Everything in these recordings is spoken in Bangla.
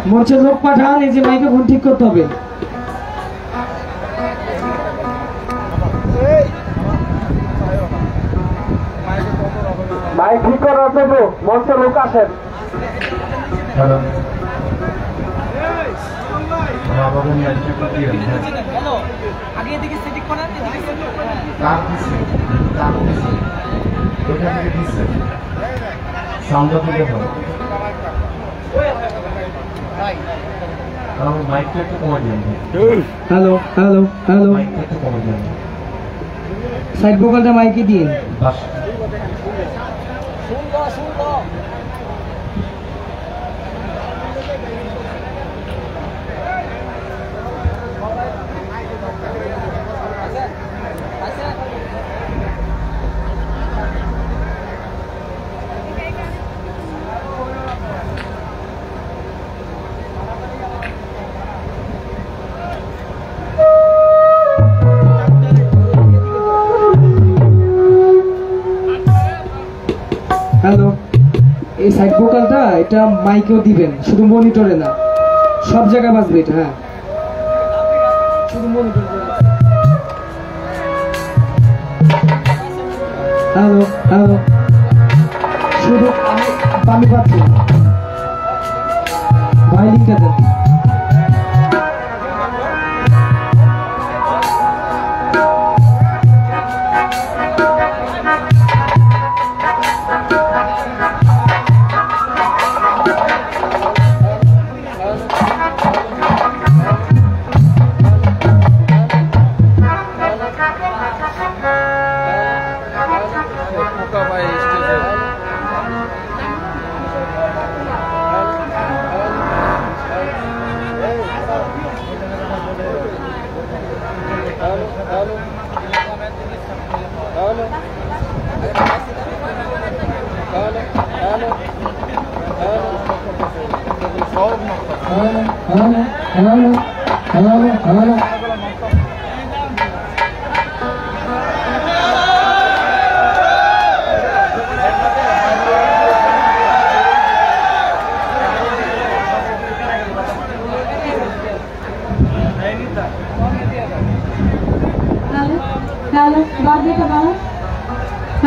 মঞ্চের লোক পাঠান, এই যে মাইক্রোফোন ঠিক করতে হবে। মাইক ঠিক করার জন্য মঞ্চের লোক আসেন। হ্যালো হ্যালো হ্যালো, সাইড ভোকালটা মাইকে দিয়ে। হ্যালো, এই সাইড ভোকালটা এটা মাইকেও দিবেন, শুধু মনিটরে না, সব জায়গায় বাজবে এটা। হ্যাঁ, শুধু মনিটরে। হ্যালো হ্যালো, শুধু আমি পাচ্ছি ভাইলিনটা দেন।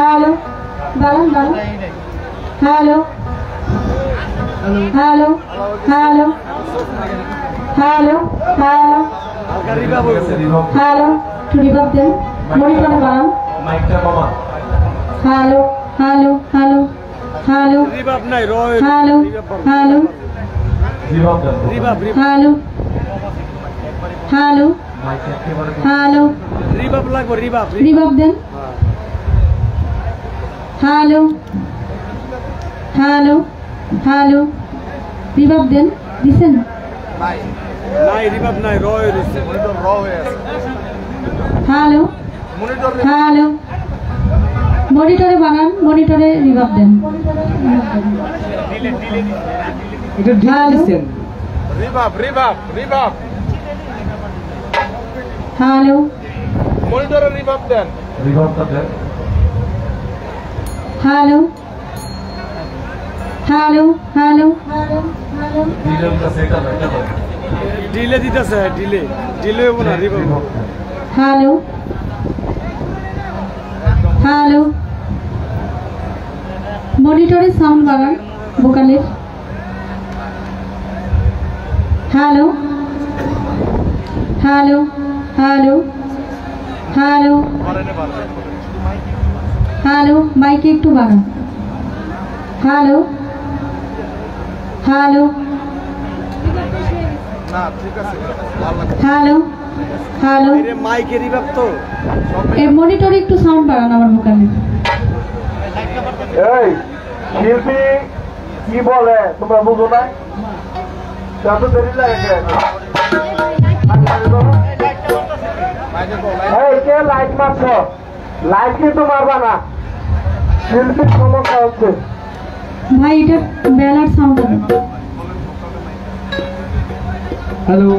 Hello. Hello. Hello. Hello. Hello. Hello. To reverb them. Monitor baran. Hello. Hello. Hello. Hello. Reverb nai roy. Hello. Hello. Reverb. Hello. Hello. Hello. Reverb লাগবে reverb. Reverb them. Hello. Hello. Hello. Reverb then. Listen. Nai reverb nai roy monitor raw হয়ে আছে। Hello. Monitor Hello. মনিটরে বানান, মনিটরে রিভার্ব দেন। এটা দিছেন। রিভার্ব। হ্যালো। মনিটরে রিভার্ব দেন। রিভার্বটা দেন। হ্যালো। হ্যালো। হ্যালো। ডিলে দিতেছে, ডিলে হবে না রিভার্ব। হ্যালো। হ্যালো। মনিটরে সাউন্ড বাড়ান ভোকালের। Hello. Hello. Hello. Hello. Hello, মাইকে একটু বাড়ান। হ্যালো। হ্যালো। হ্যালো। হ্যালো। মাইকে রিভার্ব তো। এই মনিটরে একটু সাউন্ড বাড়ান আমার ভোকালে। এই শিল্পী কি বলে তোমরা বুঝো না? যত দেরি লাগে এই কে লাইট মারছ? লাইট কিন্তু মারবা না, শিল্পীর সমস্যা হচ্ছে। ভাই এটা বেলার সাউন্ড হবে। হ্যালো।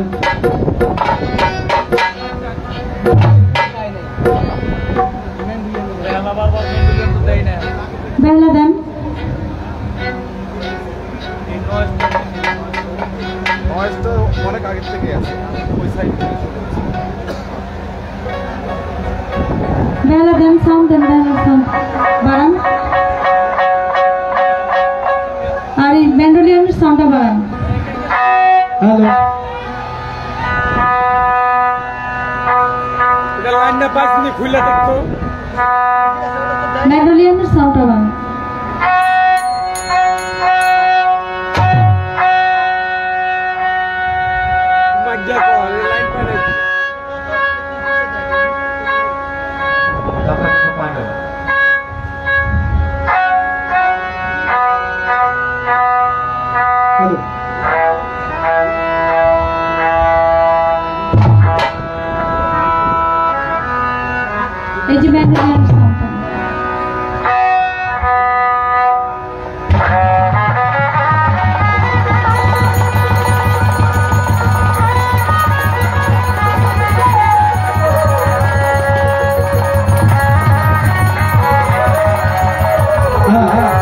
বেলা দেন। বেলা দেন সাউন্ড দেন, বেলা সাউন্ড বাড়ান, আর এই ব্যান্ডোলিয়ানের সাউন্ডটা বাড়ান। হ্যালো ব্যান্ডোলিয়ানের সাউন্ডটা বাড়ান। হ্যালো এই যে ব্যান্ডোলিয়ানের সাউন্ডটা। হ্যাঁ হ্যাঁ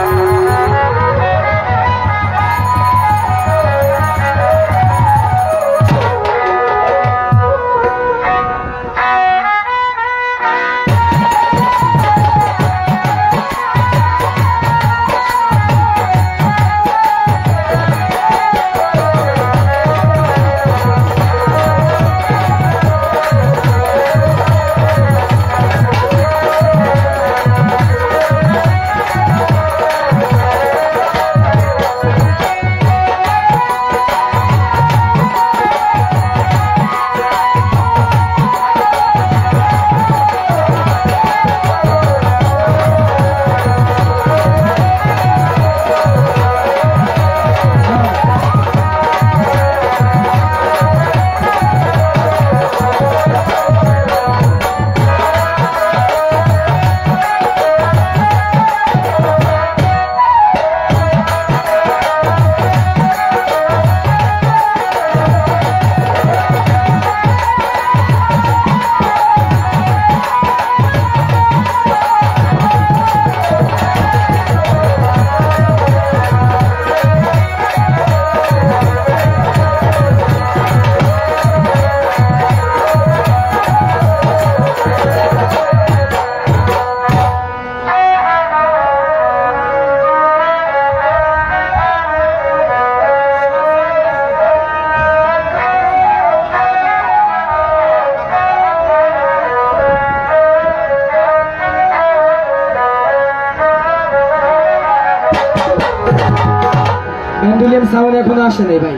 ব্যান্ডোলিয়ান সাউন্ড এখনো আসে নাই ভাই।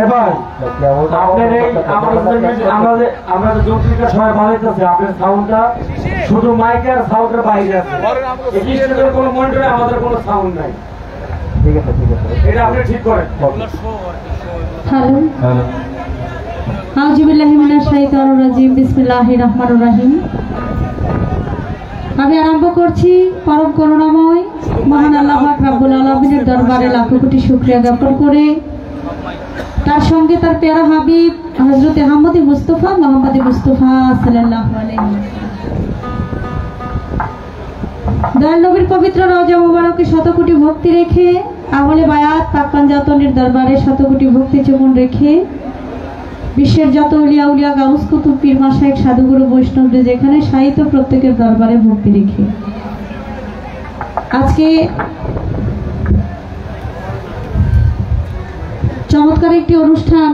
এবার আপনার এই আমরা যৌক্তিকা সবাই বানাইতেছে, আপনার সাউন্ডটা শুধু মাইকের সাউন্ডের বাইরে আছে, এক্সটার্নাল কোনো মনিটরে আমাদের কোনো সাউন্ড নাই। ঠিক আছে এটা আপনি ঠিক করেন। হ্যালো, আউযুবিল্লাহি মিনাশ শাইতানির রাজিম, বিসমিল্লাহির রহমানির রহিম। আমি আরম্ভ করছি পরম করুণাময় মহান আল্লাহ পাক রব্বুল আলামিনের দরবারে লাখো কোটি শুকরিয়া জ্ঞাপন করে, তার সঙ্গে তার প্যারা হাবিব হযরত মুহাম্মদ মুস্তাফা সাল্লাল্লাহু আলাইহি ওয়াসাল্লাম দয়াল নবীর পবিত্র রওজা মুবারকে শত কোটি ভক্তি রেখে, আহলে বায়াত পাক পাঞ্জাতনের দরবারে শত কোটি ভক্তি চুমন রেখে, বিশ্বের যত উলিয়া উলিয়া গাউস কুতুব পীর মাশায়েখ সাধুগুরু বৈষ্ণবদের যেখানে সাহিত্য প্রত্যেকের দরবারে ভক্তি রেখে আজকে চমৎকার একটি অনুষ্ঠান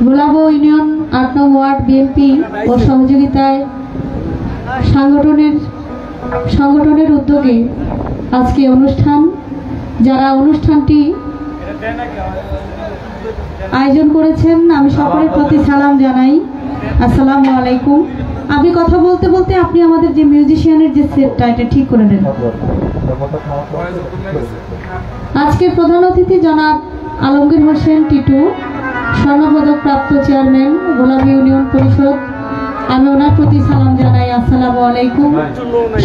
গোলাবো ইউনিয়ন ৮ নং ওয়ার্ড বিএনপি ও সহযোগিতায় সংগঠনের উদ্যোগে আজকে অনুষ্ঠান, যারা অনুষ্ঠানটি আয়োজন করেছেন আমি সকলের প্রতি সালাম জানাই। আসসালামু আলাইকুম। আমি কথা বলতে বলতে আপনি আমাদের যে মিউজিশিয়ানের যে সেটটা এটা ঠিক করে নেন। আজকের প্রধান অতিথি জনাব আলমগীর হোসেন টিটু, স্বর্ণপদক প্রাপ্ত চেয়ারম্যান গোলাবী ইউনিয়ন পরিষদ, আমি ওনার প্রতি সালাম জানাই। আসসালামু আলাইকুম।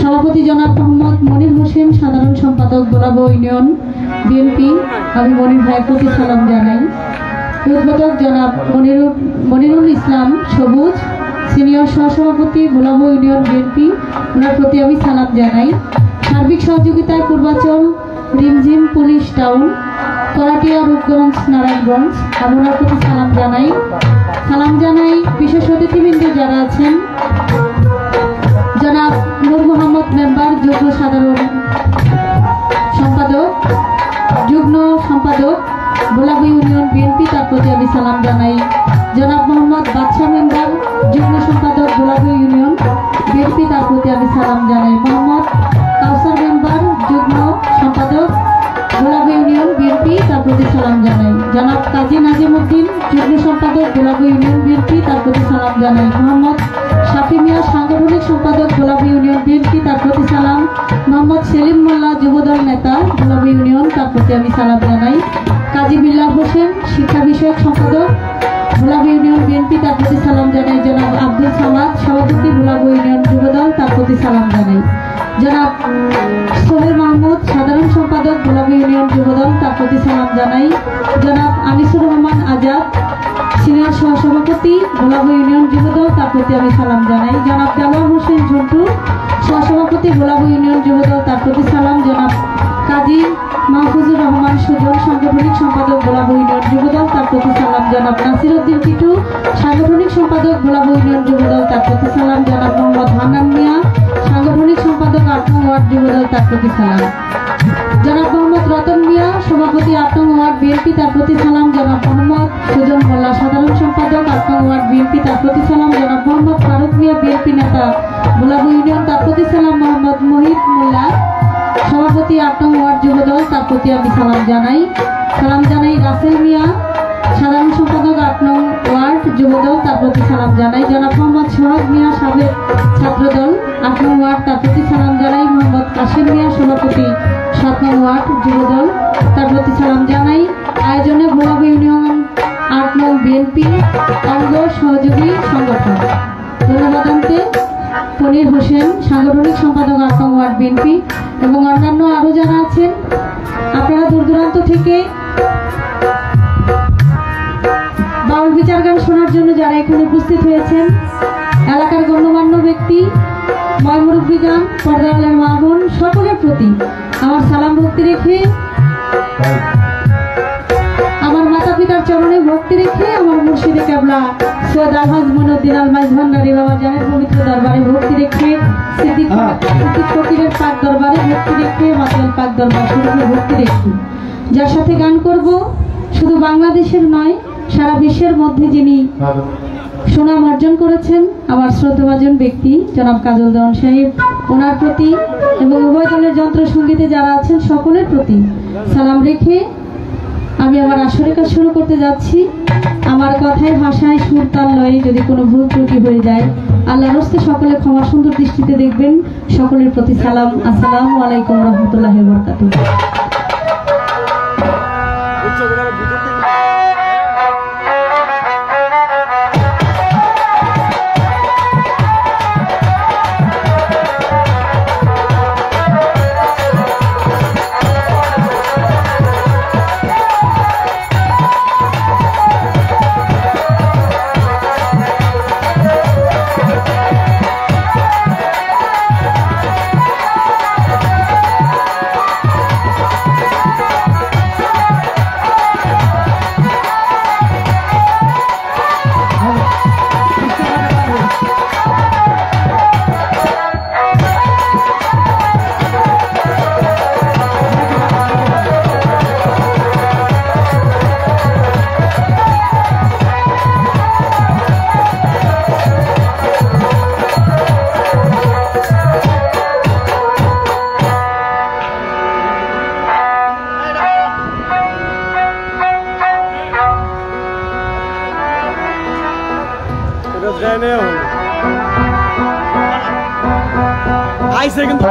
সভাপতি জনাব মোহাম্মদ মনির হোসেন, সাধারণ সম্পাদক গোলাবো ইউনিয়ন বিএনপি, আমি মনির ভাইয়ের প্রতি সালাম জানাই। উদ্বোধক জনাব মনিরুল ইসলাম সবুজ, সিনিয়র সহসভাপতি গোলাবো ইউনিয়ন বিএনপি, ওনার প্রতি আমি সালাম জানাই। সার্বিক সহযোগিতায় পূর্বাচল রিমঝিম পুলিশ টাউন করাটিয়া রূপগঞ্জ নারায়ণগঞ্জ আমি ওনার প্রতি সালাম জানাই বিশেষ অতিথিবৃন্দ যারা আছেন জনাব নূর মোহাম্মদ মেম্বার যুগ্ম সম্পাদক গোলাপী ইউনিয়ন বিএনপি তার প্রতি আমি সালাম জানাই। জনাব মোহাম্মদ বাদশাহ মেম্বার যুগ্ম সম্পাদক গোলাপী ইউনিয়ন বিএনপি তার প্রতি আমি সালাম জানাই। মোহাম্মদ কাউসার মেম্বার যুগ্ম সম্পাদক গোলাপী ইউনিয়ন বিএনপি তার প্রতি সালাম জানাই। জনাব কাজী নাজিমউদ্দিন যুগ্ম সম্পাদক গোলাপী ইউনিয়ন বিএনপি তার প্রতি সালাম জানাই। মোহাম্মদ শাফি মিয়া সাংগঠনিক সম্পাদক গোলাপী ইউনিয়ন বিএনপি তার প্রতি সালাম। মোহাম্মদ সেলিম মোল্লা যুবদল নেতা গোলাপী ইউনিয়ন তার প্রতি আমি সালাম জানাই। কাজী বিল্লাল হোসেন শিক্ষা বিষয়ক সম্পাদক গোলাপী ইউনিয়ন বিএনপি তার প্রতি সালাম জানাই। জনাব আব্দুল সামাদ সভাপতি গোলাপী ইউনিয়ন যুবদল তার প্রতি সালাম জানাই। জনাব সোহেল মাহমুদ সাধারণ সম্পাদক গোলাপী ইউনিয়ন যুবদল তার প্রতি সালাম জানাই। জনাব আনিসুর রহমান আজাদ সিনিয়র সহসভাপতি গোলাপী ইউনিয়ন যুবদল তার প্রতি আমি সালাম জানাই। জনাব দেওয়ার হোসেন ঝন্টু সহসভাপতি গোলাপী ইউনিয়ন যুবদল তার প্রতি সালাম। জনাব কাজী মাহফুজুর রহমান সুজন সাংগঠনিক সম্পাদক গোলাপী ইউনিয়ন যুবদল তার প্রতি সালাম। জনাব নাসির উদ্দিন টিটু সাংগঠনিক সম্পাদক গোলাপী ইউনিয়ন যুবদল তার প্রতি সালাম। জনাব মোহাম্মদ হান্নান মিয়া সাংগঠনিক সম্পাদক ৮ নং ওয়ার্ড যুবদল তার প্রতি সালাম। জনাব মোহাম্মদ রতন মিয়া সভাপতি ৮ নং ওয়ার্ড বিএনপি তার প্রতি সালাম। জনাব মোহাম্মদ সুজন মোল্লা সাধারণ সম্পাদক ৮ নং ওয়ার্ড বিএনপি তার প্রতি সালাম। জনাব মোহাম্মদ ফারুক মিয়া বিএনপি নেতা গোলাপী ইউনিয়ন তার প্রতি সালাম। মোহাম্মদ মহিদ মোল্লা সভাপতি ৮ নং ওয়ার্ড যুবদল তার প্রতি আমি সালাম জানাই। রাসেল মিয়া সাধারণ সম্পাদক ৮ নং ওয়ার্ড যুবদল তার প্রতি সালাম জানাই। জনাব মোহাম্মদ সোহাগ মিয়া সাবেক ছাত্রদল ৮ নং ওয়ার্ড তার প্রতি সালাম জানাই। মোহাম্মদ কাশিম মিয়া সভাপতি ৭ নং ওয়ার্ড যুবদল তার প্রতি সালাম জানাই। আয়োজনে গোলাপী ইউনিয়ন ৮ নং বিএনপি অঙ্গ সহযোগী সংগঠন ধন্যবাদ আনতে পনির হোসেন সাংগঠনিক সম্পাদক ৮ নং ওয়ার্ড বিএনপি এবং অন্যান্য আরো যারা আছেন আপনারা দূর দূরান্ত থেকে বাউল বিচার গান শোনার জন্য যারা এখানে উপস্থিত হয়েছেন এলাকার গণ্যমান্য ব্যক্তি ময়মুরব্বী গান পর্দাওয়ালার মা বোন সকলের প্রতি আমার সালাম ভক্তি রেখে আমার মাতা পিতার চরণে ভক্তি রেখে আমার মুর্শিদে কেবলা সৈয়দ আলহাজ মঈনুদ্দিন আল মাইজ ভান্ডারী বাবা জানের পবিত্র দরবারে ভক্তি রেখে সিদ্দিক ফকিরের পাক দরবারে ভক্তি রেখে মাতাল পাক দরবার শরীফে ভক্তি রেখে যার সাথে গান করব শুধু বাংলাদেশের নয় সারা বিশ্বের মধ্যে যিনি সুনাম অর্জন করেছেন আমার শ্রদ্ধাভাজন ব্যক্তি জনাব কাজল দেওয়ান সাহেব ওনার প্রতি এবং উভয় দলের যন্ত্র সঙ্গীতে যারা আছেন সকলের প্রতি সালাম রেখে আমি আমার আসরের কাজ শুরু করতে যাচ্ছি। আমার কথায় ভাষায় সুর তাল লয়ে যদি কোনো ভুল ত্রুটি হয়ে যায় আল্লাহর হস্তে সকলে ক্ষমা সুন্দর দৃষ্টিতে দেখবেন। সকলের প্রতি সালাম। আসসালামু আলাইকুম রহমতুল্লাহি ওয়া বারাকাতুহু। আইসে কিন্তু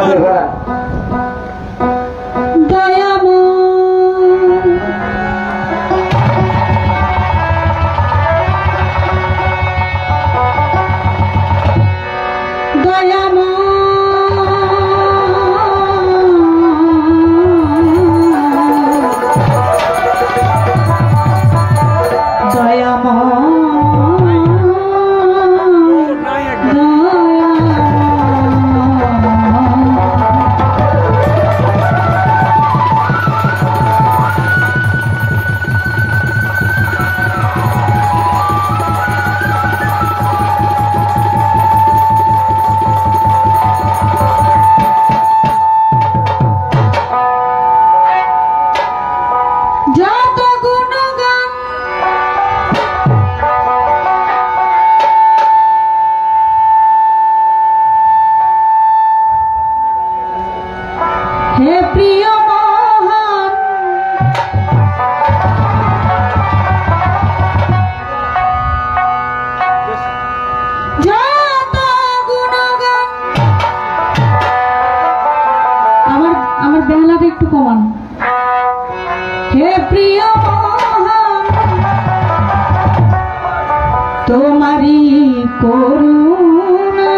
করুণা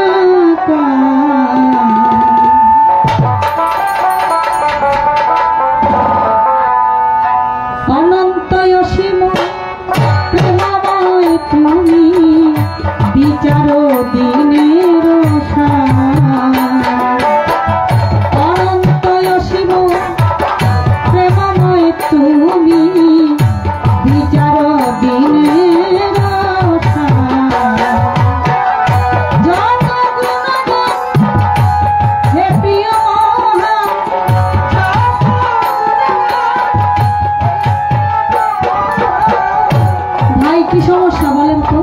অনন্ত অসীম প্রেমময় তুমি বিচার দিনের অনন্ত অসীম প্রেমময় তুমি বিচার দিনের যত গুণগান হে প্রিয় ভাই কি সমস্যা বলেন তো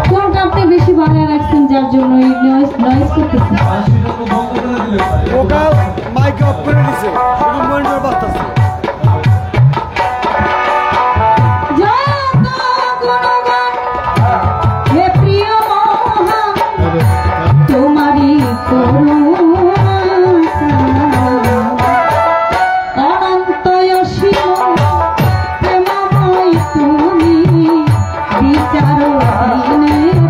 কোনটা আপনি বেশি বানিয়ে রাখছেন যার জন্য এই নয়েজ করতেছেন ওটা মাইক অফ করে দিছে শুধু মনিটর বাজতেছে হে প্রিয় তোমারি অনন্ত অসীম প্রেমময় তুমি বিচার দিনের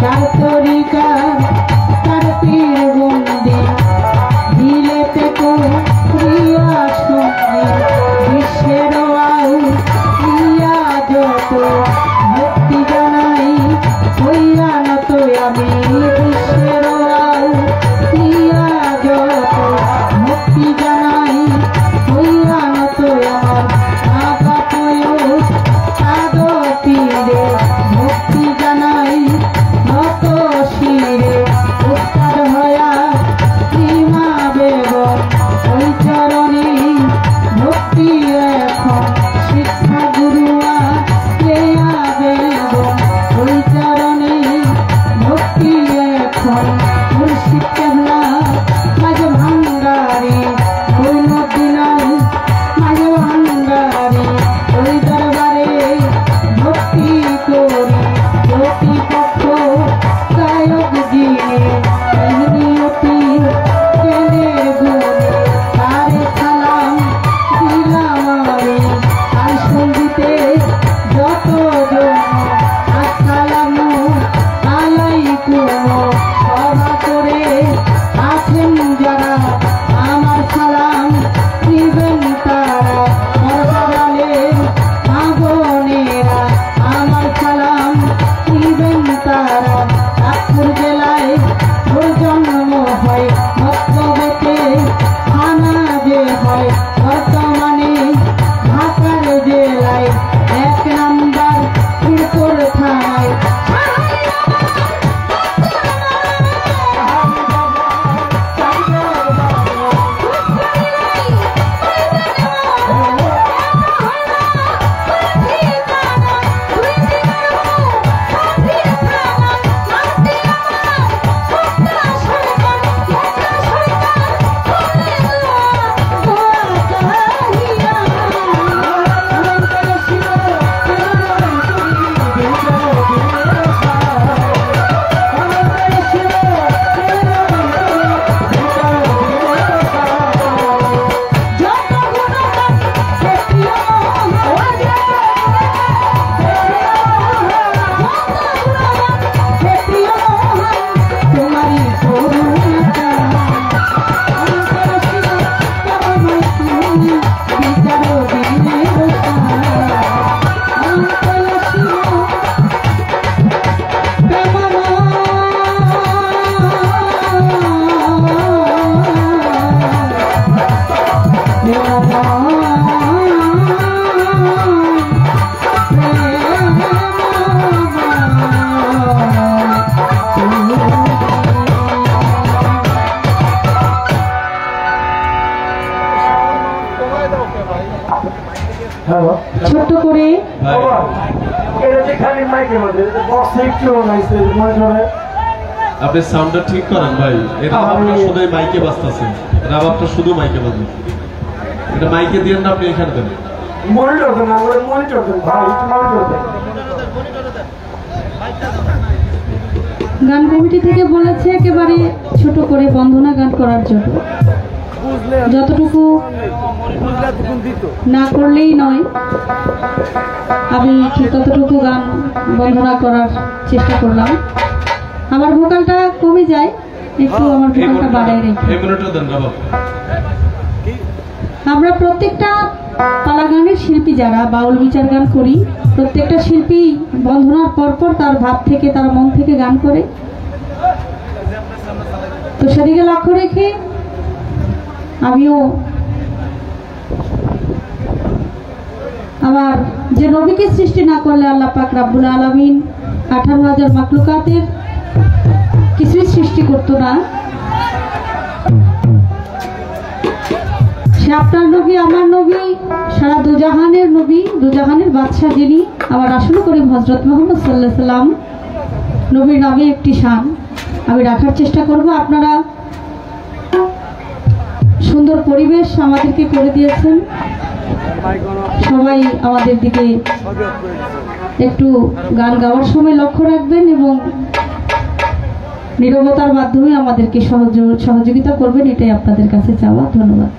তার তরিকার তার পীর বন্দি দিলেতে করিয়া সঙ্গে বিশ্বের আউলিয়া যত ভক্তি জানাই হইয়া নত আমি বিশ্বের আউলিয়া যত ভক্তি জানাই হইয়া নত আমার আগাপয় সাদ পীরে ভক্তি জানাই নত শিরে উস্তাদ হয়া শ্রীমা বেগম ওই চরণে ভক্তি এখন শিক্ষা গুরুয়া প্রেয়া বেগম ওই চরণে ভক্তি এখন মুর্শিদ কেবলা মাঝ ভাঙ্গারে কোন দিনাই মাঝ ভাঙ্গারে ওই দরবারে ভক্তি করি প্রতিপক্ষ গায়ক জিনে নিয়তি কেনে গুণে তারে সালাম দিলাম আমি তার সঙ্গীতে যত জন আসসালামু আলাইকুম সভা করে আছেন যারা আমার সালাম দিবেন তারা মরবালের বোনেরা আমার সালাম দিবেন তারা চাঁদপুর জেলায় ওর জন্ম হয় মক্তবেতে থানা যে হয় বর্তমানে ঢাকার জেলায় 1 নাম্বার মিরপুর থানায় ছোট্ট করে এটা যে খালি মাইকের মধ্যে বক্সে একটু বানাইছে মনে আপনি সাউন্ডটা ঠিক করেন ভাই। এটা আপনার শুধু মাইকে বাজতেছে, রাবাবটা শুধু মাইকে বাজবে। এটা মাইকে দিয়ে না, আপনি এখানে দেন মনিটর দেন, আমরা মনিটর দেন ভাই, একটু মনিটর দেন। গান কমিটি থেকে বলেছে একেবারে ছোট করে বন্দনা গান করার জন্য, যতটুকু না করলেই নয়, আমি ঠিক ততটুকু গান বন্দনা করার চেষ্টা করলাম। আমার ভোকালটা কমে যায় একটু, আমার ভোকালটা বাড়াই রেখে। আমরা প্রত্যেকটা পালা গানের শিল্পী যারা বাউল বিচার গান করি, প্রত্যেকটা শিল্পী বন্ধনার পরপর তার ভাব থেকে, তার মন থেকে গান করে। তো সেদিকে লক্ষ্য রেখে আমিও আমার যে নবীকে সৃষ্টি না করলে আল্লাহ পাক রাব্বুল আলামিন 18,000 মাখলুকাতের কিছুই সৃষ্টি করতো না, সে আপনার নবী, আমার নবী, সারা দুজাহানের নবী, দুজাহানের বাদশাহ যিনি, আমার রাসূল করিম হযরত মুহাম্মদ সাল্লাল্লাহু আলাইহি সাল্লাম নবীর নামে একটি শান আমি রাখার চেষ্টা করব। আপনারা সুন্দর পরিবেশ আমাদেরকে করে দিয়েছেন, সবাই আমাদের দিকে একটু গান গাওয়ার সময় লক্ষ্য রাখবেন এবং নীরবতার মাধ্যমে আমাদেরকে সহযোগিতা করবেন, এটাই আপনাদের কাছে চাওয়া। ধন্যবাদ।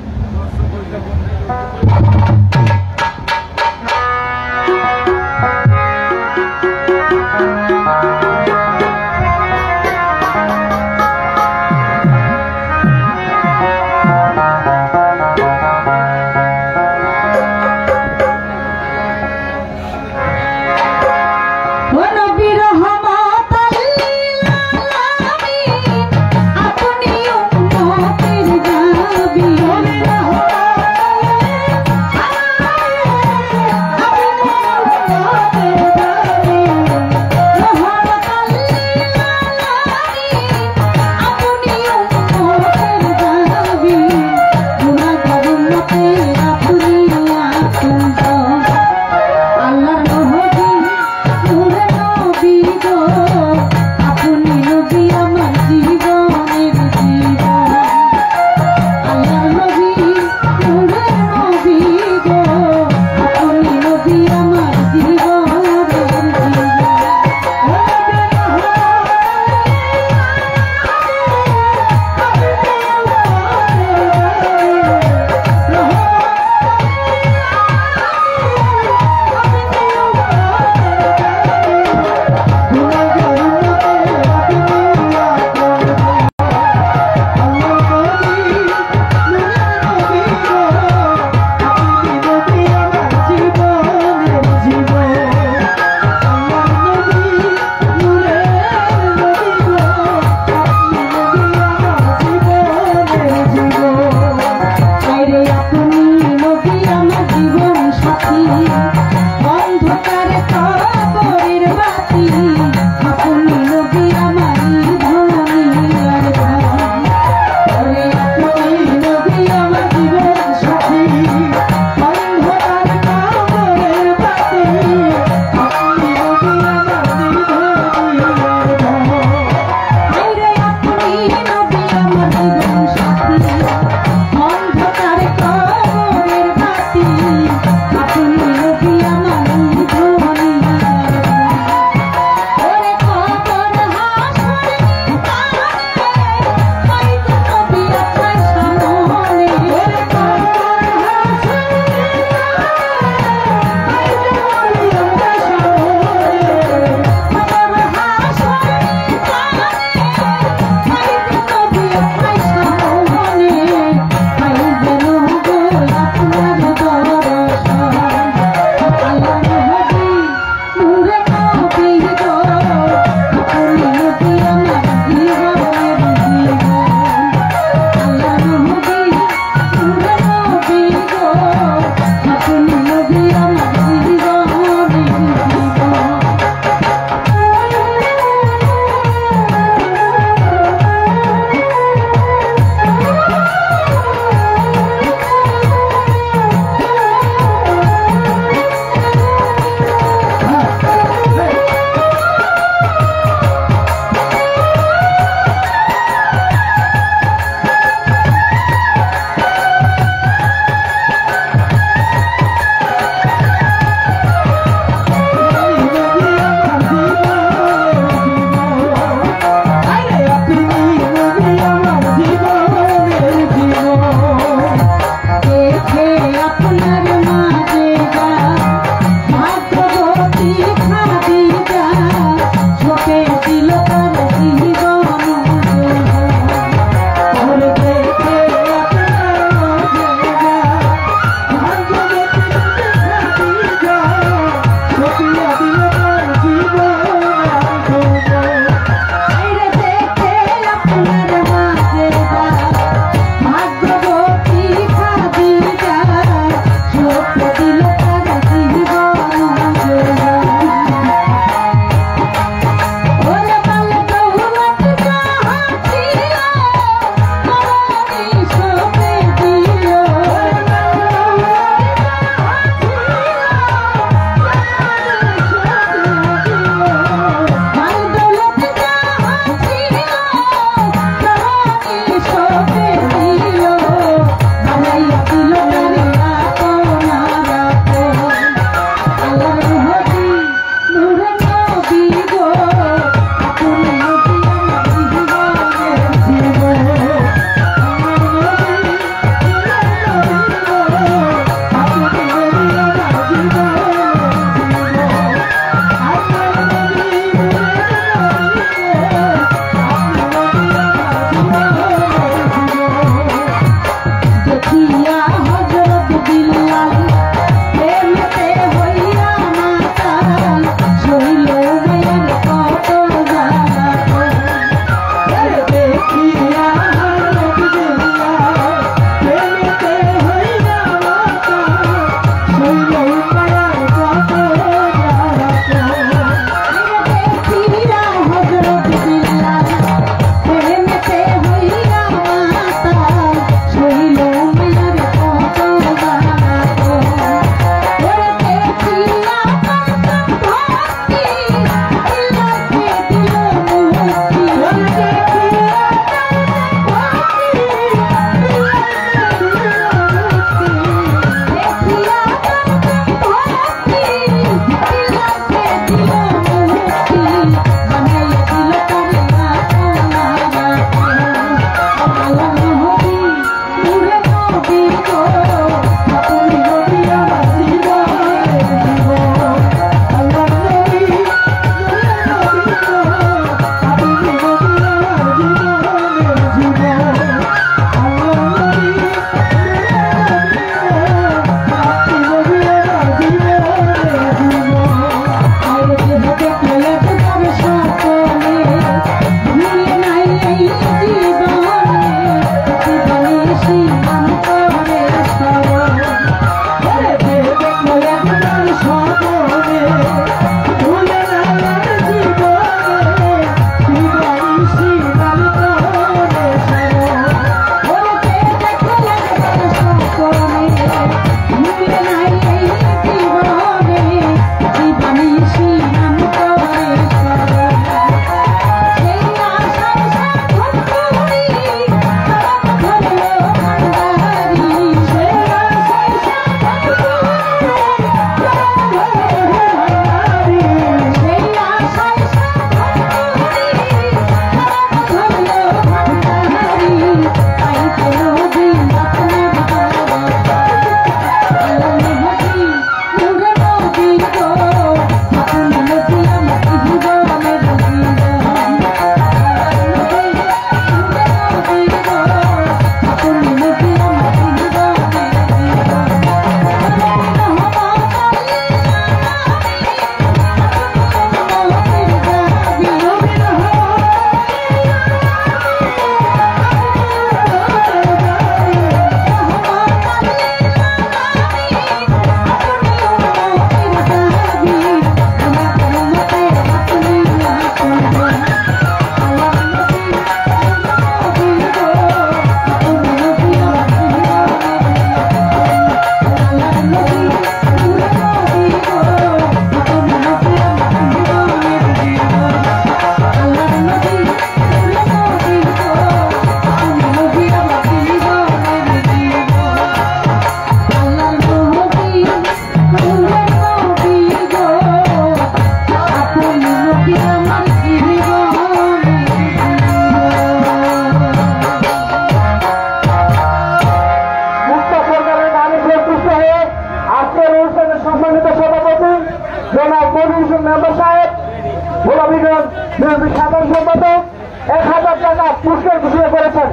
পুরস্কার ঘোষণা করেছেন।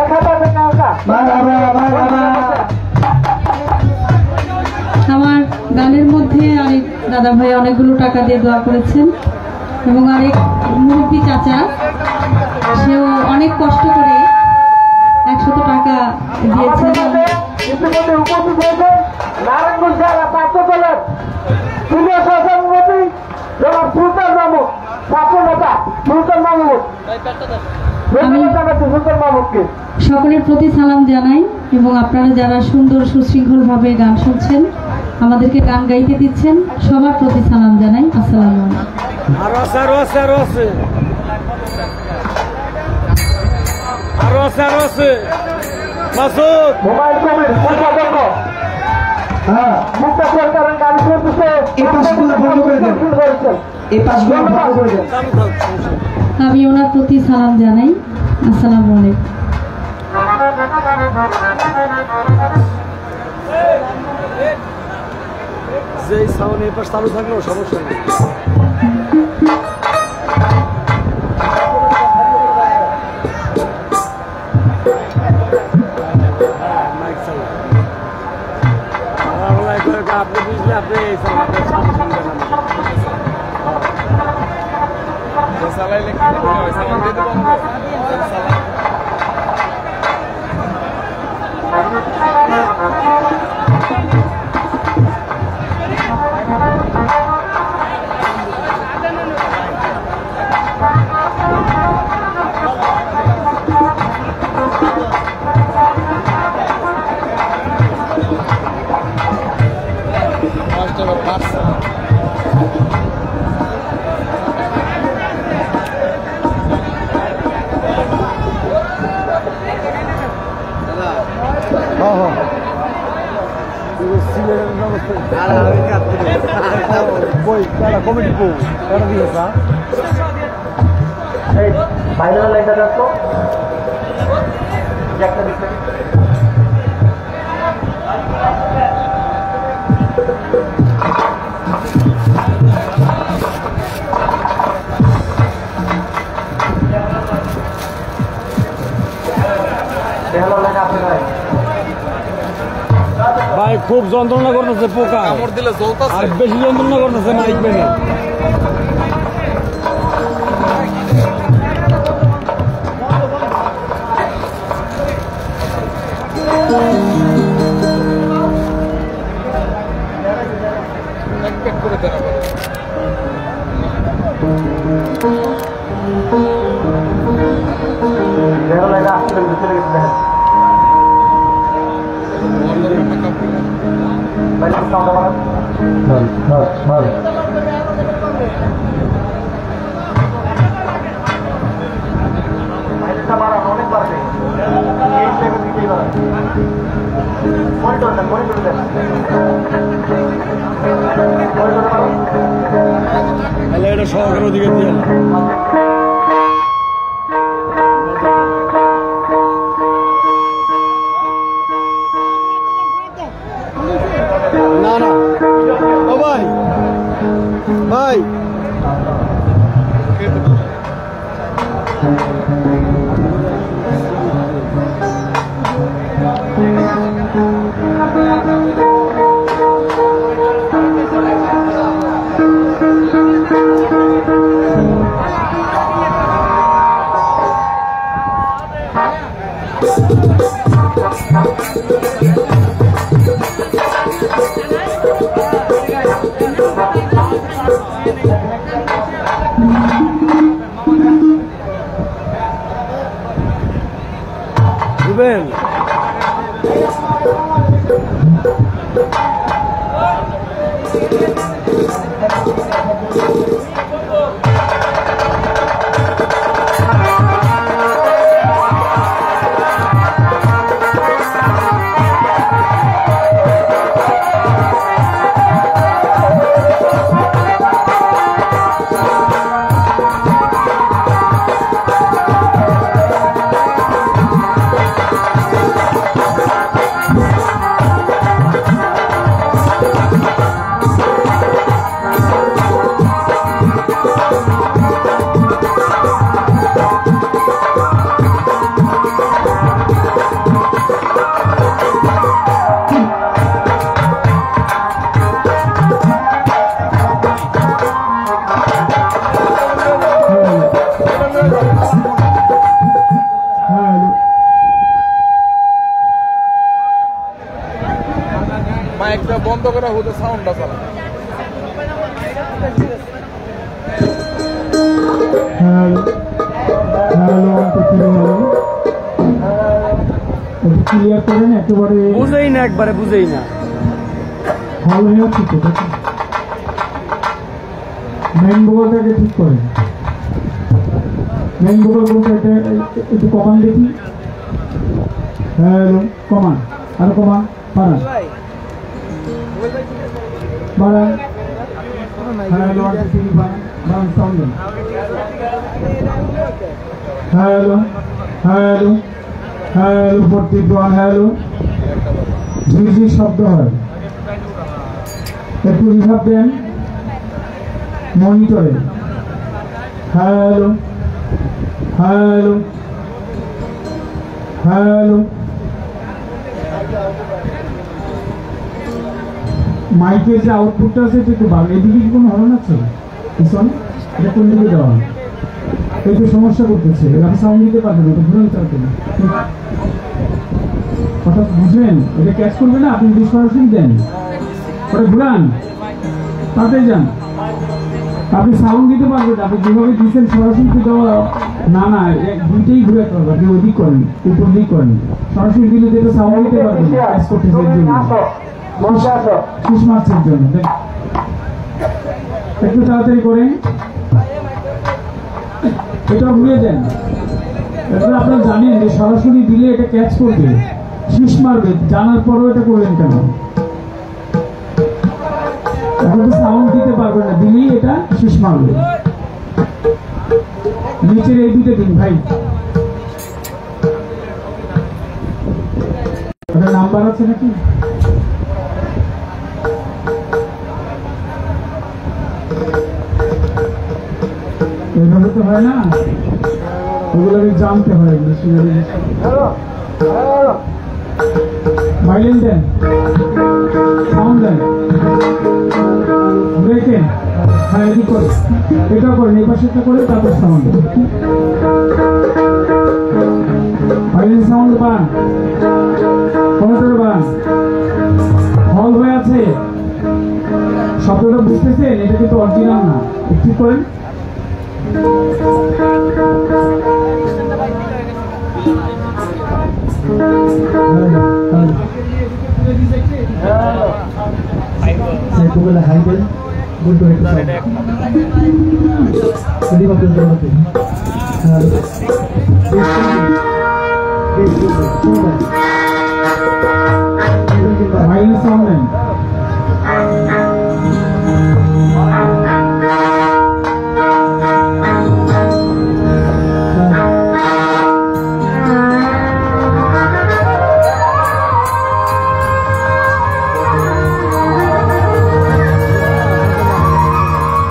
1000 টাকা। আমার গানের মধ্যে আরেক দাদা ভাই অনেকগুলো টাকা দিয়ে দোয়া করেছেন এবং আরেক মুরব্বী চাচা সেও অনেক কষ্ট করে 100 টাকা দিয়েছেন। ইতিমধ্যে উপস্থিত হয়েছে নারায়ণগঞ্জ জেলা ছাত্র দলের সিনিয়র সহসভাপতি জনাব সুলতান মাহমুদ, ছাত্র নেতা সুলতান মাহমুদ। ধন্যবাদ জানাচ্ছি সুলতান মাহমুদকে। সকলের প্রতি সালাম জানাই এবং আপনারা যারা সুন্দর সুশৃঙ্খলভাবে গান শুনছেন, আমাদেরকে গান গাইতে দিচ্ছেন, সবার প্রতি সালাম জানাই। আসসালামু আলাইকুম। আরো আছে আরো আছে আরো আছে আরো আছে আরো আছে মাসুদ মোবাইল কমির সম্পাদক মুক্তা সরকারের গান শুনতেছে। এই পাশগুলো বন্ধ করে দেন, এই পাশগুলো বন্ধ করে দেন। আমি ওনার প্রতি সালাম জানাই। আসসালামু আলাইকুম। যে সাউন্ড এই পাশ চালু থাকলেও সমস্যা নেই। মাইক চালু আপনি বুঝলে আপনি এই আপনার সামনে শুনবেন চালাইলে বাইরের লাইনটা যাচ্ছ একটা বিষয় ভাই খুব যন্ত্রণা করতেছে পোকা, আর বেশি যন্ত্রণা করতেছে মাইক পেনে। এটা শহরের ওদিকে দিয়ে না না ও ভাই ভাই রুবেল ক্লিয়ার করেন একেবারে বুঝেই না, একবারে বুঝেই না। ভালো হয়ে ঠিক আছে, মেইন বোর্ডটাকে ঠিক করেন। মেইন বোর্ড বলতে এটা একটু কমান দেখি। হ্যালো, কমান, আরো কমান, বাড়ান বাড়ান। হ্যালো, বাড়ান sound. Hello hello hello 41, hello. ঝিরঝির শব্দ হয়, একটু রিভাব দেন মনিটরে। Hello hello hello. মাইকের যে আউটপুটটা আছে এটা একটু ভালো। এদিকে কি কোনো হরণ আছে? পিছনে এটা কোন দিকে দেওয়া? একটু সমস্যা করতেছে, আপনি সাউন্ড দিতে পারবেন, ওটা ঘুরে নিতে পারবেন। কথা বুঝলেন? এটা ক্যাচ করবে না, আপনি যদি সরাসরি দেন ওটা ঘুরান, তাতে যান, আপনি সাউন্ড দিতে পারবেন। আপনি যেভাবে দিচ্ছেন সরাসরি দেওয়া না, না দুইটাই ঘুরে করবেন। আপনি ওদিক করেন, উপর দিক করেন, সরাসরি দিলে যেটা সাউন্ড দিতে পারবেন ক্যাচ করতেছে এর জন্য, শেষ মার্চের জন্য। একটু তাড়াতাড়ি করেন, এটা ঘুরিয়ে দেন। এবার আপনারা জানেন যে সরাসরি দিলে এটা ক্যাচ করবে, শীষ মারবে, জানার পরেও এটা করলেন কেন? এখন তো সাউন্ড দিতে পারবেন না, দিলেই এটা শীষ মারবে। নিচের এই দুটো দিন ভাই, ওটা নাম্বার আছে নাকি? এভাবে তো হয় না, ওগুলোকে জানতে হয়। ভাইলেন দেন, সাউন্ড দেন, দেখেন। হ্যাঁ, এদিক করে, এটা করেন, এই পাশেটা করে তারপর সাউন্ড ভাইলেন, সাউন্ড বান, কম্পিউটার বান। হল হয়ে আছে, শব্দটা বুঝতেছেন? এটা কিন্তু অরিজিনাল না, ঠিক করেন।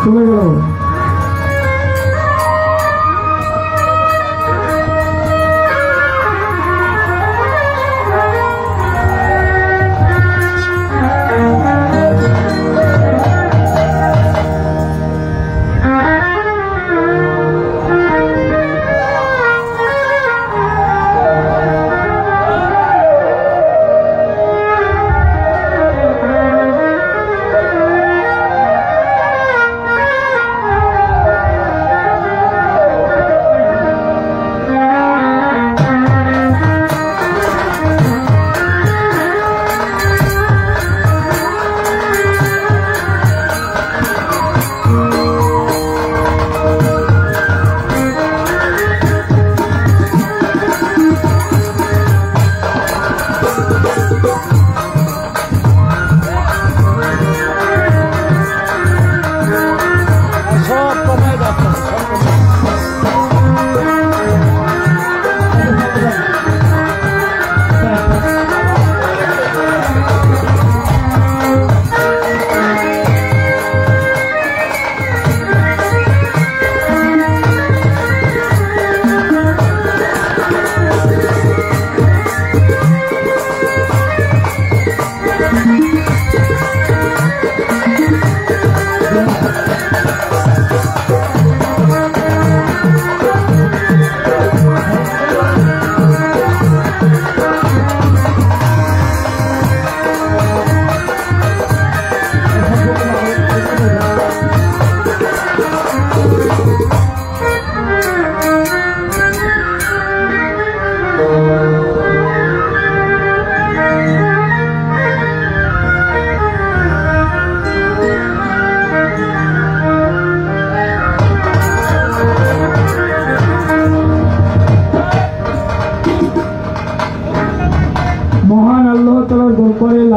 চলে গেল।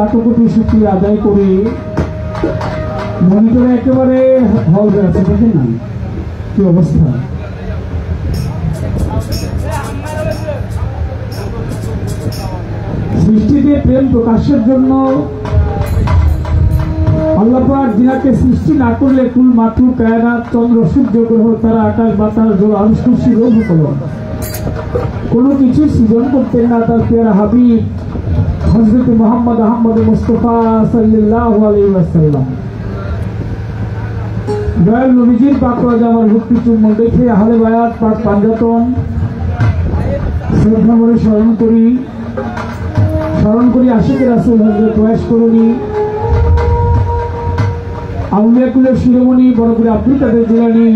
লাখো কোটি শুকরিয়া আদায় করি। মনিটরে একেবারে হল হয়ে আছে, দেখেন না কি অবস্থা। সৃষ্টিতে প্রেম প্রকাশের জন্য আল্লাহ পাক যিনাকে সৃষ্টি না করলে কুল মাতৃ কায়নাত চন্দ্র সূর্য গ্রহ তারা আকাশ বাতাস জল আরশ কুরসি রোহ কলম কোনো কিছু সৃজন করতেন না তার প্রিয় হাবিব হযরত মুহাম্মদ আহমদ মুস্তাফা সাল্লাল্লাহু আলাইহি ওয়াসাল্লাম। দয়াল নবীজির পাক জামার ভক্তি চুম্বন দেখে আহলে বায়াত পাক পাঞ্জাতন শ্রদ্ধা ভরে স্মরণ করি আশিকে রাসূল হযরত ওয়াইস করুনি আউলিয়া কুলের শিরোমণি বড় করে আব্দুল কাদের জিলানী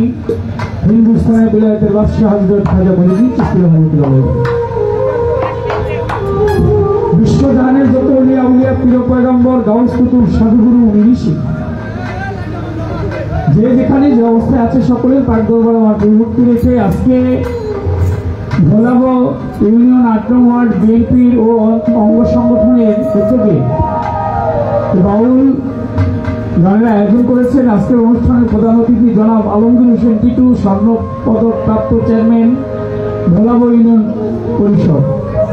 হিন্দুস্তানের বিলায়তের বাদশাহ হযরত খাজা মঈনুদ্দিন চিশতি রহমাতুল্লাহ আলাইহি। বিশ্বজাহানের যত আউলিয়া পীর পয়গম্বর গাউস কুতুব সাধুগুরু ঋষি যে যেখানে যে অবস্থায় আছে সকলের পাক দরবারে আমার বিভক্তি রেখে আজকে ভোলাবো ইউনিয়ন ৮ নং ওয়ার্ড বিএনপির ও অঙ্গ সংগঠনের উদ্যোগে বাউল গানের আয়োজন করেছেন। আজকের অনুষ্ঠানের প্রধান অতিথি জনাব আলমগীর হোসেন টিটু, স্বর্ণপদক প্রাপ্ত চেয়ারম্যান ভোলাবো ইউনিয়ন পরিষদ,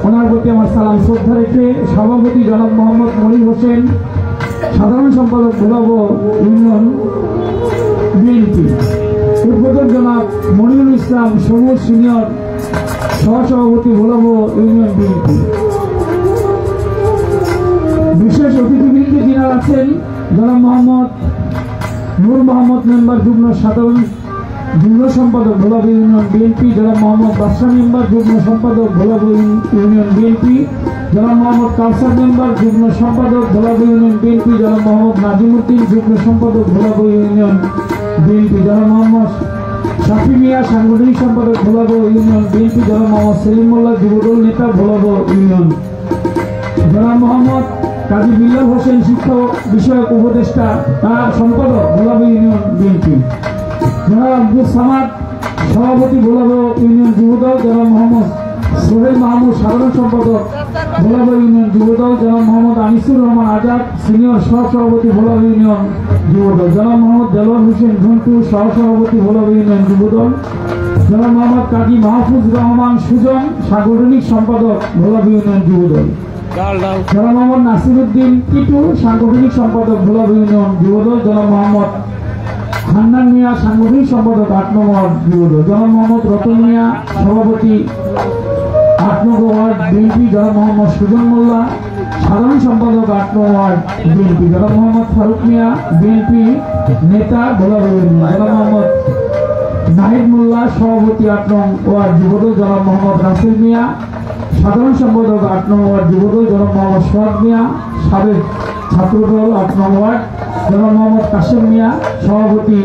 ওনার প্রতি আমার সালাম শ্রদ্ধা রেখে সভাপতি জনাব মোহাম্মদ মনির হোসেন, সাধারণ সম্পাদক ভোলাবো ইউনিয়ন বিএনপি, উদ্বোধক জনাব মনিরুল ইসলাম সবুজ সিনিয়র সহসভাপতি ভোলাবো ইউনিয়ন বিএনপি। বিশেষ অতিথিবৃন্দ যিনারা আছেন জনাব মোহাম্মদ নূর মোহাম্মদ মেম্বার যুগ্ম সম্পাদক ভোলাবো ইউনিয়ন বিএনপি, জনাব মোহাম্মদ বাদশাহ মেম্বার যুগ্ম সম্পাদক ভোলাবো ইউনিয়ন বিএনপি, জনাব মোহাম্মদ কাউসার মেম্বার যুগ্ম সম্পাদক ভোলাবো ইউনিয়ন বিএনপি, জনাব মোহাম্মদ নাজিমুদ্দিন যুগ্ম সম্পাদক ভোলাবো ইউনিয়ন বিএনপি, জনাব মোহাম্মদ শাফি মিয়া সাংগঠনিক সম্পাদক ভোলাবো ইউনিয়ন বিএনপি, জনাব মোহাম্মদ সেলিম মোল্লা যুবদল নেতা ভোলাবো ইউনিয়ন, জনাব মোহাম্মদ কাজী বিল্লাল হোসেন শিক্ষক বিষয়ক উপদেষ্টা তার সম্পাদক ভোলাবো ইউনিয়ন বিএনপি, জনাব আব্দুল সামাদ সভাপতি ভোলাবো ইউনিয়ন যুবদল, জনাব মোহাম্মদ সোহেল মাহমুদ সাধারণ সম্পাদক ভোলাবো ইউনিয়ন যুবদল, জনাব মোহাম্মদ আনিসুর রহমান আজাদ সিনিয়র সহসভাপতি ভোলাবো ইউনিয়ন যুবদল, জনাব মোহাম্মদ দেলোয়ার হোসেন ঝন্টু সহসভাপতি ভোলাবো ইউনিয়ন যুবদল, জনাব মোহাম্মদ কাজী মাহফুজ রহমান সুজন সাংগঠনিক সম্পাদক ভোলাবো ইউনিয়ন যুবদল, জনাব মোহাম্মদ নাসিরউদ্দিন টিটু সাংগঠনিক সম্পাদক ভোলাবো ইউনিয়ন যুবদল, জনাব মোহাম্মদ হান্নান মিয়া সাংগঠনিক সম্পাদক ৮ নং ওয়ার্ড যুবদল, জনাব মোহাম্মদ রতন মিয়া সভাপতি ৮ নং ওয়ার্ড বিএনপি, জনাব মোহাম্মদ সুজন মোল্লা সাধারণ সম্পাদক ৮ নং ওয়ার্ড বিএনপি, জনাব মোহাম্মদ ফারুক মিয়া বিএনপি নেতা ভোলাবো ইউনিয়ন, জনাব মোহাম্মদ নাহিদ মোল্লা সভাপতি ৮ নং ওয়ার্ড যুবদল, জনাব মোহাম্মদ রাসেল মিয়া সাধারণ সম্পাদক ৮ নং ওয়ার্ড যুবদল, জনাব মোহাম্মদ সোহাগ মিয়া সাবেক ছাত্রদল ৮ নং ওয়ার্ড, জনাব মোহাম্মদ কাশেম মিয়া সভাপতি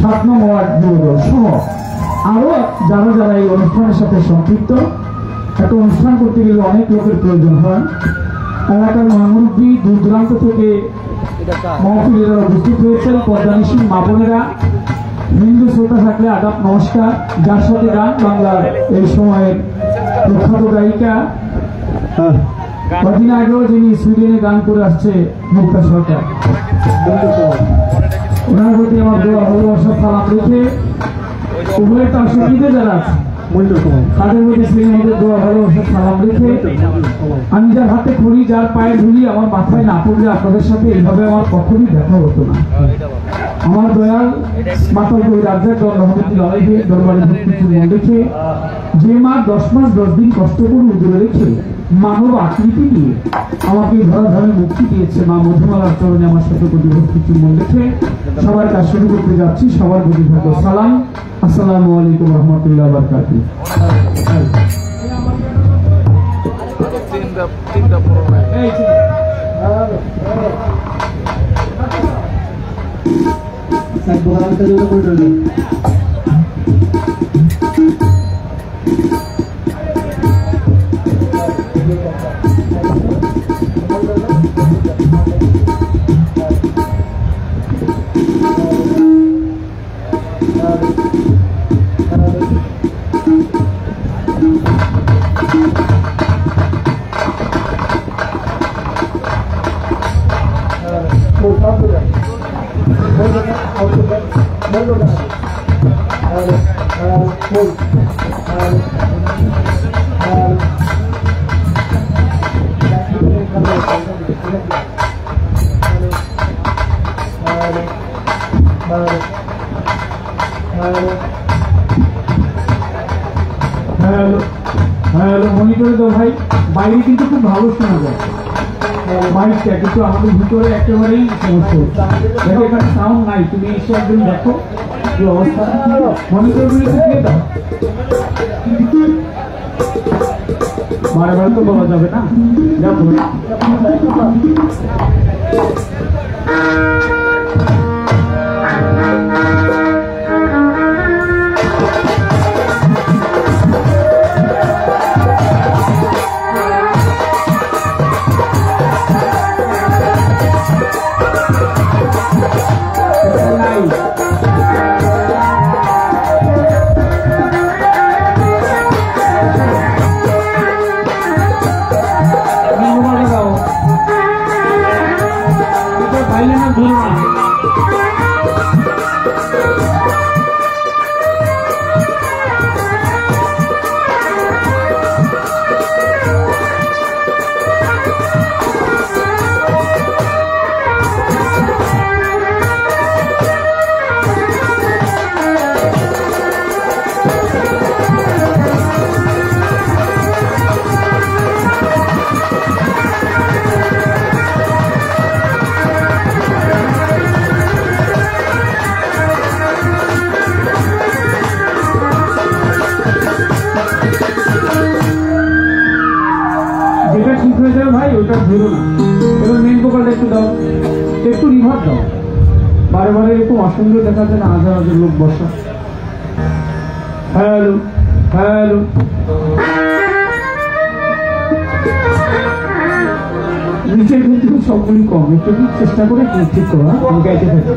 ৭ নং ওয়ার্ড যুবদল সহ আরো যারা এই অনুষ্ঠানের সাথে সম্পৃক্ত। একটা অনুষ্ঠান করতে গেলে অনেক লোকের প্রয়োজন হয়। এলাকার মহামুরব্বী দূর দূরান্ত থেকে মহফিলে যারা উপস্থিত হয়েছেন, পর্দানিসীন মা বোনেরা, হিন্দু শ্রোতা থাকলে আদাব নমস্কার। যার সাথে গান বাংলার এই সময়ের প্রখ্যাত গায়িকা কদিন আগেও যিনি সুইডেনে গান করে আসছে মুক্তা সরকার, ওনার প্রতি আমার দোয়া ভালোবাসা সালাম রেখে উভয় তার সঙ্গীতে যারা আছে তাদের মধ্যে শ্রীমদের দোয়া ভালোবাসা সালাম রেখে আমি যার হাতে খড়ি যার পায়ে ধুলি আমার মাথায় না পড়লে আপনাদের সাথে এইভাবে আমার কখনই দেখা হতো না। আমার দয়াল মাতাল কবি রাজ্জাক রহমতুল্লাহ আলাইহি দরবারে ভক্তি চুম্বন রেখে যে মা 10 মাস 10 দিন কষ্ট করে উজরে রেখে মানব আকৃতি নিয়ে আমাকে ধরাধামে মুক্তি দিয়েছে, মা মধুমালার চরণে আমার সাথে কোটি ভক্তি চুম্বন রেখে সবার কাজ শুরু করতে যাচ্ছি। সবার প্রতি থাকো সালাম। আসসালামু আলাইকুম রহমতুল্লাহ বারাকাতুহু। হ্যালো হ্যালো মনিটরে দাও ভাই, বাইরে কিন্তু খুব ভালো শোনা যায় মাইকটা, কিন্তু আমাদের ভিতরে একেবারেই সমস্যা হচ্ছে। দেখো এখানে সাউন্ড নাই, তুমি এসে একদিন দেখো কি অবস্থা। মনিটরগুলো দিয়ে দাও, বারে বারে তো বলা যাবে না। দেখো ভাই ওটা ধরো না। এবার মেন ভোকালটা একটু দাও, একটু রিভার দাও, বারে বারে এরকম অসুন্দর দেখা যায় না, হাজার হাজার লোক বসা। হ্যালো হ্যালো নিচের কিন্তু সবগুলি কম, একটু চেষ্টা করে ঠিক করো, আমি গাইতে থাকি।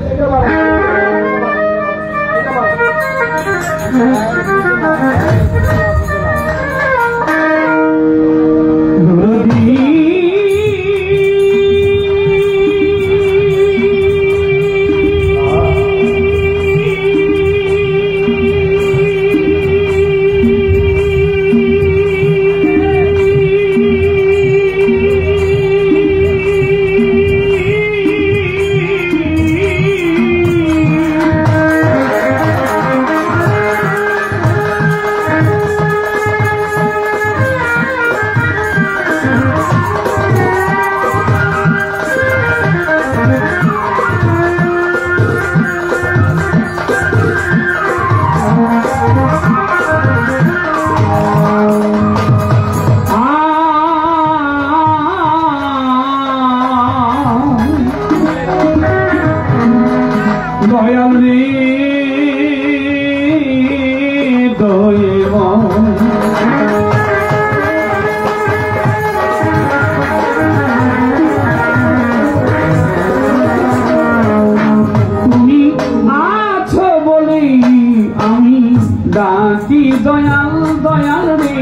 ডাকি দয়াল দয়াল রে,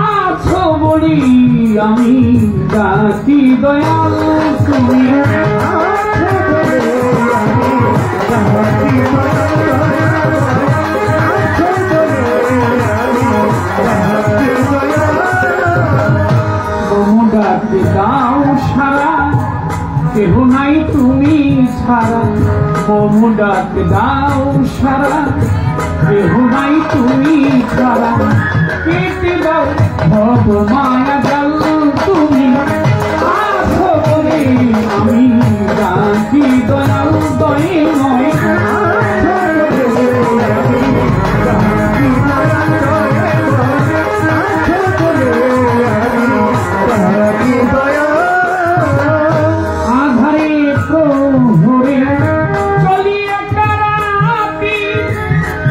আছো বলি আমি ডাকি দয়াল, তুমি ডাকি দাও সারা, কেহ নাই তুমি ছাড়া, বহু ডাক দাও সারা, কেহ নাই তুমি ছাড়া, কেটে দাও ভব মায়া জাল, তুমি আছো বলে আমি ডাকি দয়াল দয়ে নয়, আধারে প্রহরে চলিয়া কারাপি,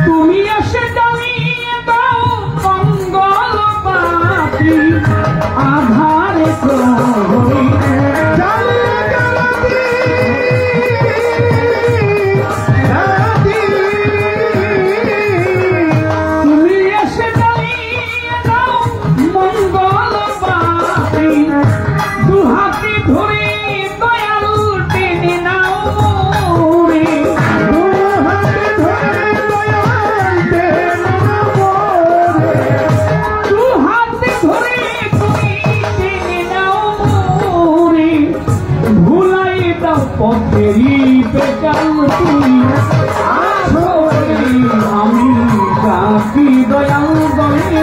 তুমি এসে জ্বালিয়ে দাও মঙ্গল বাতি, আধারে প্রহরে চলিয়া কারাপি, তুমি এসে জ্বালিয়ে দাও মঙ্গল বাতি, দুহাতে ধরে দয়াল টেনে নাও রে, দুহাতে ধরে দয়াল টেনে নাও রে, দুহাতে ধরে তুমি টেনে নাও রে, ভুলাই দাও পথেরই বেকাল, তুমি আছো রে আমি ডাকি দয়াল দয়ে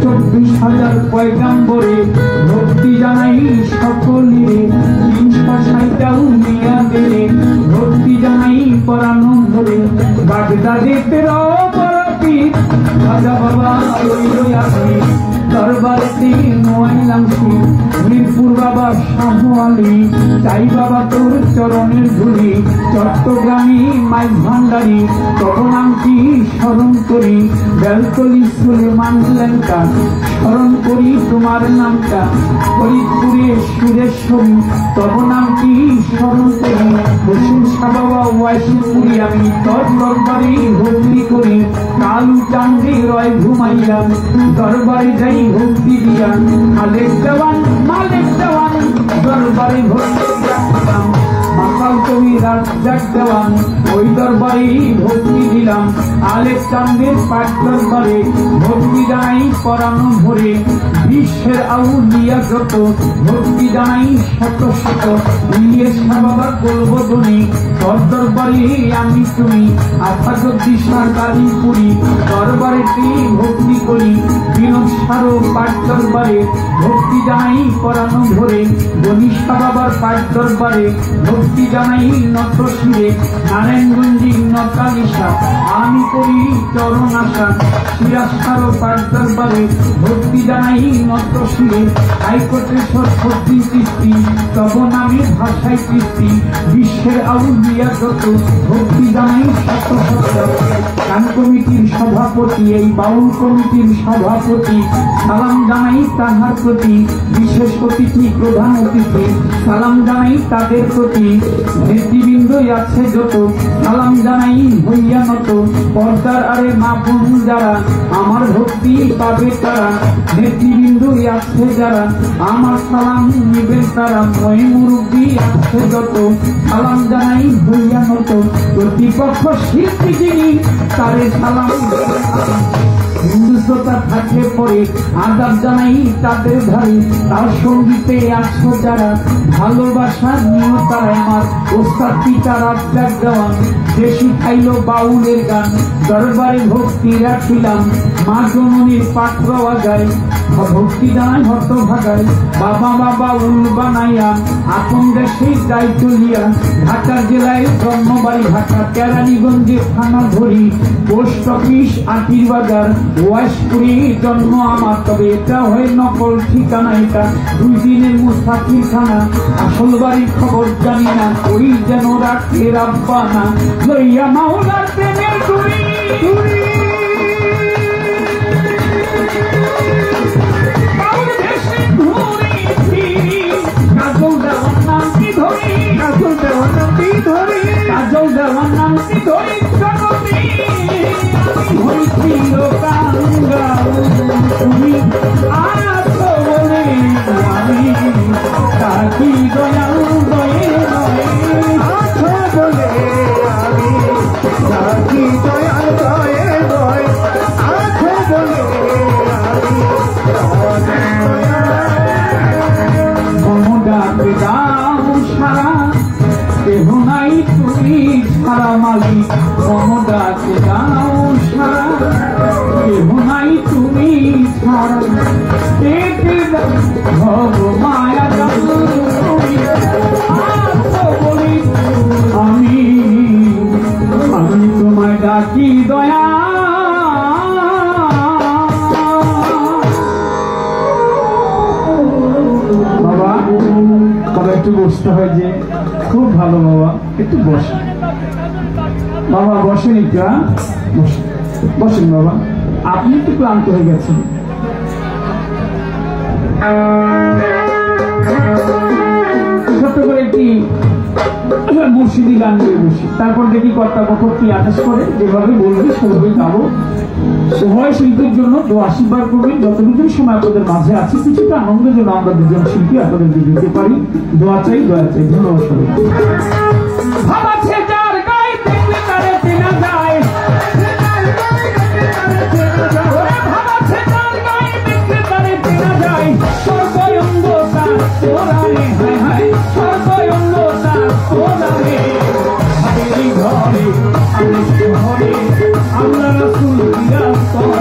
24,000 পয়গাম্বরে ভক্তি জানাই সকলে 360টা উলিয়া দেরে ভক্তি জানাই পরানো ধরে বাগদাদে 13 বরফি রাজা বাবা রইল আসি দরবারেতে নোয়াইলাম মিরপুর বাবা শাহ আলী চাই বাবা তোর চরণের ধুলি চট্টগ্রামী মাইক ভান্ডারি তব নাম কি স্মরণ করি বেলকলি সুলেমান লেঙ্কা স্মরণ করি তোমার নামটা ফরিদপুরে সুরেশ্বরী তব নাম কি স্মরণ করি হোসেন শাহ বাবা ওয়াইশপুরি আমি তোর দরবারে ভক্তি করি কালু চান্দি রয় ঘুমাইলাম দরবারে যাই ভক্তি দিয়া মালিক দেওয়ান দরবারে ভক্তি দিলাম মাকাল কবি রাজ্জাক দেওয়ান ওই দরবারে ভক্তি দিলাম আলেক চান্দের পাঠ দরবারে ভক্তি জানাই পরানো ভরে বিশ্বের আউলিয়া যত ভক্তি জানাই শত শত ইলিয়াস বাবার গোলবদনে তোর দরবারে আমি তুমি আফাজুদ্দিন শাহ কালীপুরি দরবারেতে ভক্তি করি বিনোদ সারো পাঠ দরবারে ভক্তি জানাই পরানো ভরে গণিষ্ঠা বাবার পাঠ দরবারে ভক্তি জানাই নত শিরে নারায়ণগঞ্জি নতালিশা আমি করি চরণ আশা সিরাজ সারো পাঠ দরবারে ভক্তি জানাই নত শিরে হাইকোর্টের সরস্বতী কৃষ্টি তব নামে ভাষায় কৃষ্টি বিশ্বের আউলিয়া যত ভক্তি জানাই শত শত গান কমিটির সভাপতি এই বাউল কমিটির সভাপতি সালাম জানাই তাহার প্রতি বিশেষ অতিথি প্রধান অতিথি সালাম জানাই তাদের প্রতি নেতৃবৃন্দ আছে যত সালাম জানাই হইয়া নত পর্দার আরে মা বোন যারা আমার ভক্তি পাবে তারা নেতৃবৃন্দ আছে যারা আমার সালাম নিবেন তারা মই মুরব্বী আছে যত সালাম জানাই হইয়া নত প্রতিপক্ষ শিল্পী যিনি তারে সালাম হিন্দুত্বতা থাকলে পরে আদাব জানাই তাদের ধারে তার সঙ্গীতে আছো যারা ভালোবাসা নিয়ে তারা আমার ওস্তাদ পিতা রাজ্জাক দেওয়ান যে শিখাইল বাউলের গান দরবারে ভক্তি রাখিলাম মা জননীর পাঠ গাওয়া যায় ভক্তি জানাই হত ভাগায় বাবা বাবা উল বানাইয়া আপন দেশে যাই চলিয়া ঢাকা জেলায় জন্মবাড়ি ঢাকা কেরানীগঞ্জে থানা ধরি পোস্ট অফিস আটির বাজার ওয়াইশপুরি জন্ম আমার তবে এটা হয় নকল ঠিকানা এটা 2 দিনের মুসাফির খানা আসল বাড়ির খবর জানি না ওই যেন রাখে রাব্বানা লইয়া মাওলার প্রেমের ডুরি কাজল দেওয়ার নামটি ধরি জগতি হইছিল কাঙ্গাল তুমি আছো বলে আমি তাকি দয়াল দয়ে আছো বলে আমি তাকি দয়াল দয়ে দয় আছো বলে আমি ডাকে দাও সারা কেহ নাই তুমি সারা মালিক ডাকে দাও সারা কেহ নাই তুমি সারা মায়া বলি আমি তোমায় ডাকি দয়া বাবা বাবা একটু বসতে হয় যে খুব ভালো বাবা একটু বসে বাবা বসেন একটু বসেন বাবা আপনি একটু ক্লান্ত হয়ে গেছেন ছোট্ট করে একটি মুর্শিদি গান দিয়ে বসি তারপর দেখি কর্তা কখন কি আদেশ করে যেভাবে বলবে সেভাবেই গাবো উভয় শিল্পীর জন্য দোয়া আশীর্বাদ করবেন যতটুকু সময় আপনাদের মাঝে আছে কিছুটা আনন্দের জন্য আমরা দুজন শিল্পী আপনাদেরকে দিতে পারি দোয়া চাই ধন্যবাদ সবাই ঘরে আল্লাহ রাসূল বিরাজ করে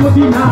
মদিনা